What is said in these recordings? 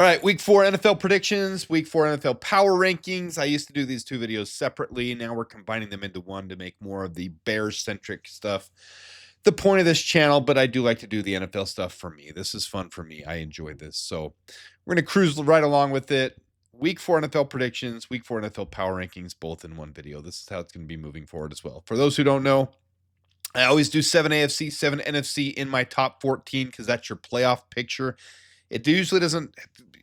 All right, week 4 NFL predictions, week 4 NFL power rankings. I used to do these two videos separately. Now we're combining them into one to make more of the Bears-centric stuff the point of this channel, but I do like to do the NFL stuff for me. This is fun for me. I enjoy this. So we're going to cruise right along with it. Week 4 NFL predictions, week 4 NFL power rankings, both in one video. This is how it's going to be moving forward as well. For those who don't know, I always do 7 AFC, 7 NFC in my top 14 because that's your playoff picture. It usually doesn't,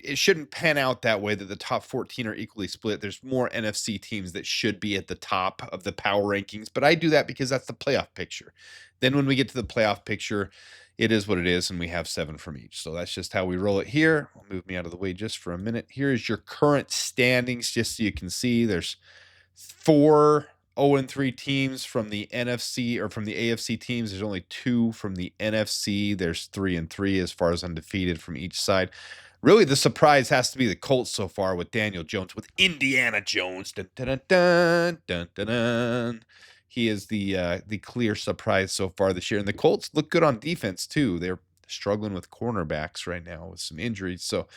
it shouldn't pan out that way that the top 14 are equally split. There's more NFC teams that should be at the top of the power rankings, but I do that because that's the playoff picture. Then when we get to the playoff picture, it is what it is, and we have 7 from each. So that's just how we roll it here. I'll move me out of the way just for a minute. Here is your current standings, just so you can see. There's 4 0-3 teams from the NFC, or from the AFC teams. There's only 2 from the NFC. There's 3-3 as far as undefeated from each side. Really, the surprise has to be the Colts so far with Daniel Jones, with Indiana Jones. Dun, dun, dun, dun, dun, dun. He is the clear surprise so far this year. And the Colts look good on defense, too. They're struggling with cornerbacks right now with some injuries. So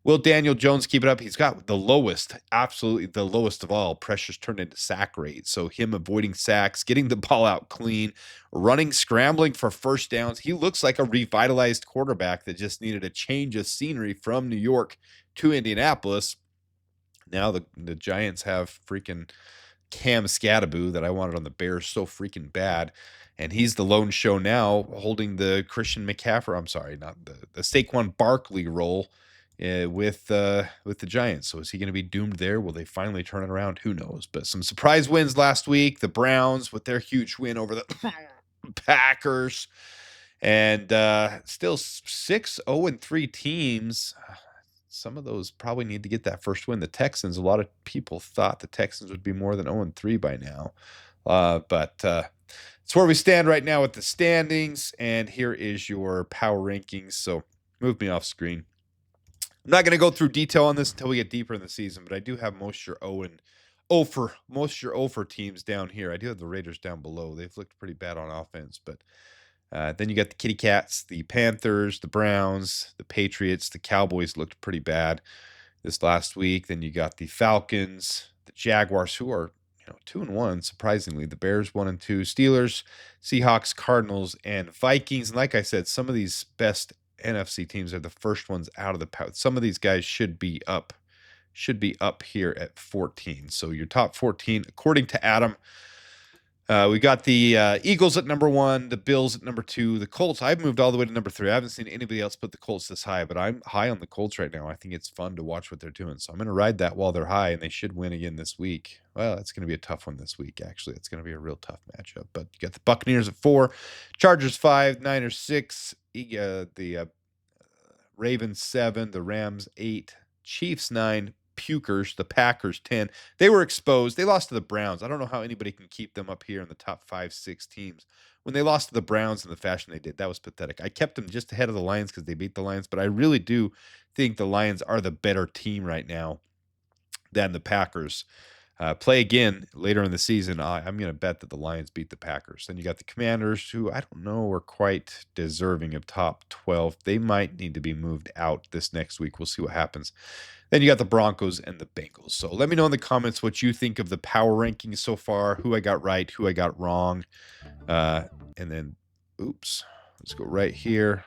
will Daniel Jones keep it up? He's got the lowest, absolutely the lowest of all, pressures turned into sack rate. So him avoiding sacks, getting the ball out clean, running, scrambling for first downs. He looks like a revitalized quarterback that just needed a change of scenery from New York to Indianapolis. Now the Giants have freaking Cam Scattaboo that I wanted on the Bears so freaking bad. And he's the lone show now holding the Christian McCaffrey. I'm sorry, not the Saquon Barkley role with the Giants. So is he going to be doomed there? Will they finally turn it around? Who knows? But some surprise wins last week. The Browns with their huge win over the Packers. And still 6 0-3 teams. Some of those probably need to get that first win. The Texans, a lot of people thought the Texans would be more than 0-3 by now. But it's where we stand right now with the standings. And here is your power rankings. So move me off screen. I'm not going to go through detail on this until we get deeper in the season, but I do have most of your 0 for teams down here. I do have the Raiders down below. They've looked pretty bad on offense, but then you got the Kitty Cats, the Panthers, the Browns, the Patriots, the Cowboys looked pretty bad this last week. Then you got the Falcons, the Jaguars, who are 2-1, surprisingly. The Bears 1-2, Steelers, Seahawks, Cardinals, and Vikings. And like I said, some of these best NFC teams are the first ones out of the pouch. Some of these guys should be up here at 14. So your top 14, according to Adam. We got the Eagles at number 1, the Bills at number 2, the Colts. I've moved all the way to number 3. I haven't seen anybody else put the Colts this high, but I'm high on the Colts right now. I think it's fun to watch what they're doing. So I'm going to ride that while they're high, and they should win again this week. Well, it's going to be a tough one this week, actually. It's going to be a real tough matchup. But you got the Buccaneers at 4, Chargers 5, Niners 6, the Ravens 7, the Rams 8, Chiefs 9, Pukers, the Packers 10. They were exposed. They lost to the Browns. I don't know how anybody can keep them up here in the top 5-6 teams. When they lost to the Browns in the fashion they did, that was pathetic. I kept them just ahead of the Lions because they beat the Lions, but I really do think the Lions are the better team right now than the Packers. Play again later in the season. I'm going to bet that the Lions beat the Packers. Then you got the Commanders, who I don't know are quite deserving of top 12. They might need to be moved out this next week. We'll see what happens. Then you got the Broncos and the Bengals. So let me know in the comments what you think of the power rankings so far, who I got right, who I got wrong. And then, oops, let's go right here.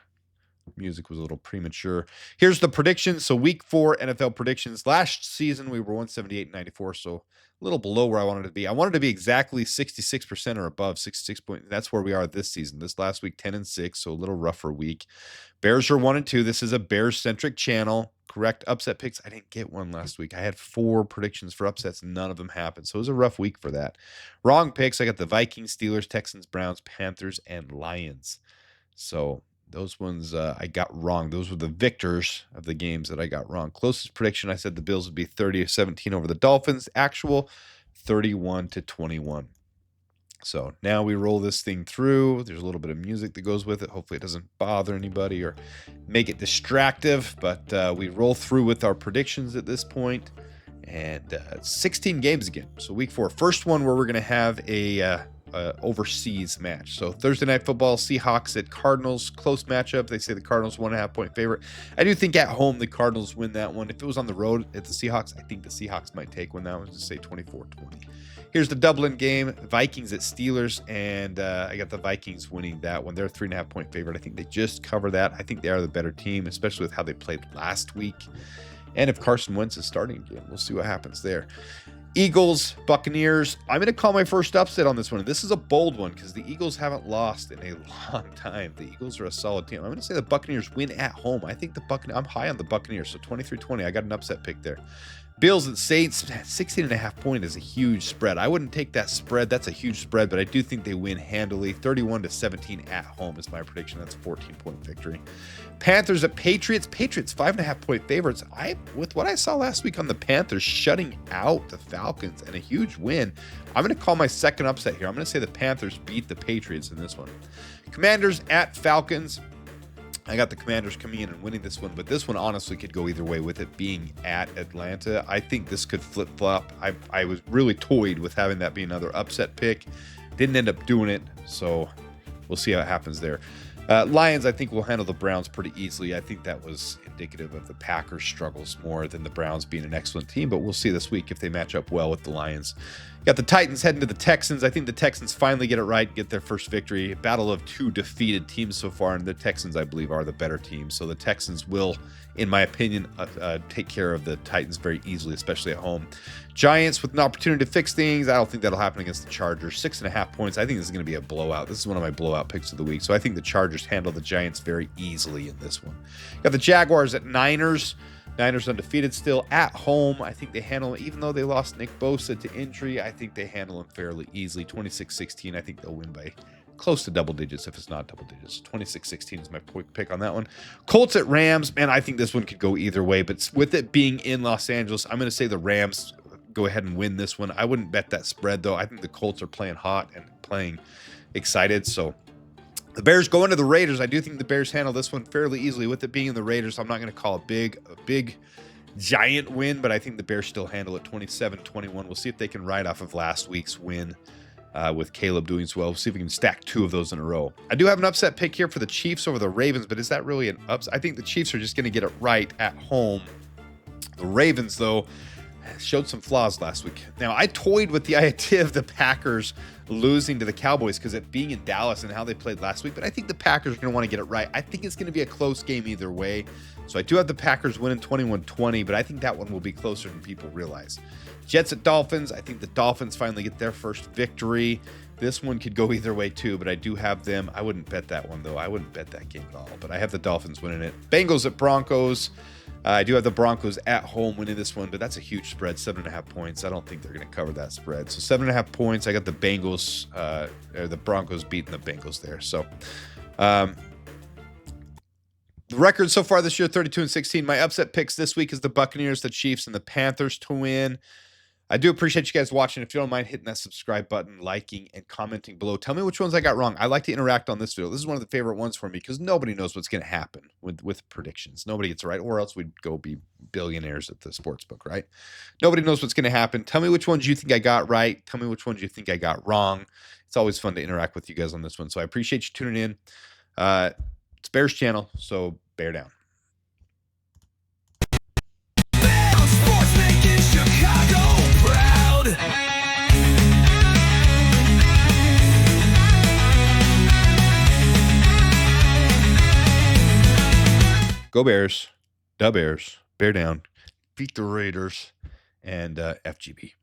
Music was a little premature. Here's the predictions. So week 4 NFL predictions. Last season, we were 178-94, so a little below where I wanted to be. I wanted to be exactly 66% or above, 66 point. That's where we are this season. This last week, 10-6, so a little rougher week. Bears are 1-2. This is a Bears-centric channel. Correct upset picks. I didn't get one last week. I had 4 predictions for upsets. None of them happened, so it was a rough week for that. Wrong picks. I got the Vikings, Steelers, Texans, Browns, Panthers, and Lions. So those ones I got wrong. Those were the victors of the games that I got wrong. Closest prediction, I said the Bills would be 30-17 over the Dolphins. Actual 31-21. So now we roll this thing through. There's a little bit of music that goes with it. Hopefully it doesn't bother anybody or make it distractive. But we roll through with our predictions at this point. And 16 games again. So week 4. First one where we're going to have a overseas match. So Thursday Night Football, Seahawks at Cardinals, close matchup. They say the Cardinals 1.5-point favorite. I do think at home the Cardinals win that one. If it was on the road at the Seahawks, I think the Seahawks might take one. That one, just say 24-20. Here's the Dublin game, Vikings at Steelers, and I got the Vikings winning that one. They're a 3.5-point favorite. I think they just cover that. I think they are the better team, especially with how they played last week. And if Carson Wentz is starting again, we'll see what happens there. Eagles, Buccaneers. I'm going to call my first upset on this one. This is a bold one because the Eagles haven't lost in a long time. The Eagles are a solid team. I'm going to say the Buccaneers win at home. I think I'm high on the Buccaneers, so 23-20. I got an upset pick there. Bills and Saints, 16.5 point is a huge spread. I wouldn't take that spread. That's a huge spread, but I do think they win handily. 31-17 at home is my prediction. That's a 14-point victory. Panthers at Patriots. Patriots 5.5-point favorites. With what I saw last week on the Panthers shutting out the Falcons and a huge win, I'm going to call my second upset here. I'm going to say the Panthers beat the Patriots in this one. Commanders at Falcons. I got the Commanders coming in and winning this one, but this one honestly could go either way with it being at Atlanta. I think this could flip-flop. I was really toyed with having that be another upset pick. Didn't end up doing it, so we'll see how it happens there. Lions, I think, will handle the Browns pretty easily. I think that was indicative of the Packers' struggles more than the Browns being an excellent team, but we'll see this week if they match up well with the Lions. Got the Titans heading to the Texans. I think the Texans finally get it right, get their first victory. Battle of two defeated teams so far, and the Texans, I believe, are the better team. So the Texans will, in my opinion, take care of the Titans very easily, especially at home. Giants with an opportunity to fix things. I don't think that'll happen against the Chargers. 6.5 points. I think this is going to be a blowout. This is one of my blowout picks of the week. So I think the Chargers handle the Giants very easily in this one. Got the Jaguars at Niners. Niners undefeated still at home. I think they handle it, even though they lost Nick Bosa to injury, I think they handle him fairly easily. 26-16. I think they'll win by close to double digits if it's not double digits. 26-16 is my pick on that one. Colts at Rams. Man, I think this one could go either way, but with it being in Los Angeles, I'm going to say the Rams go ahead and win this one. I wouldn't bet that spread, though. I think the Colts are playing hot and playing excited, so the Bears go into the Raiders. I do think the Bears handle this one fairly easily. With it being in the Raiders, I'm not going to call a big giant win, but I think the Bears still handle it 27-21. We'll see if they can ride off of last week's win with Caleb doing so well. We'll see if we can stack two of those in a row. I do have an upset pick here for the Chiefs over the Ravens, but is that really an upset? I think the Chiefs are just going to get it right at home. The Ravens, though, showed some flaws last week. Now, I toyed with the idea of the Packers losing to the Cowboys because it being in Dallas and how they played last week, but I think the Packers are going to want to get it right. I think it's going to be a close game either way. So I do have the Packers winning 21-20, but I think that one will be closer than people realize. Jets at Dolphins. I think the Dolphins finally get their first victory. This one could go either way too, but I do have them. I wouldn't bet that one, though. I wouldn't bet that game at all, but I have the Dolphins winning it. Bengals at Broncos. I do have the Broncos at home winning this one, but that's a huge spread, 7.5 points. I don't think they're going to cover that spread. So 7.5 points. I got the Bengals, or the Broncos beating the Bengals there. So the record so far this year, 32-16. My upset picks this week is the Buccaneers, the Chiefs, and the Panthers to win. I do appreciate you guys watching. If you don't mind hitting that subscribe button, liking, and commenting below. Tell me which ones I got wrong. I like to interact on this video. This is one of the favorite ones for me because nobody knows what's going to happen with predictions. Nobody gets it right, or else we'd go be billionaires at the sportsbook, right? Nobody knows what's going to happen. Tell me which ones you think I got right. Tell me which ones you think I got wrong. It's always fun to interact with you guys on this one. So I appreciate you tuning in. It's Bears channel, so bear down. Go Bears, da Bears, bear down, beat the Raiders, and FGB.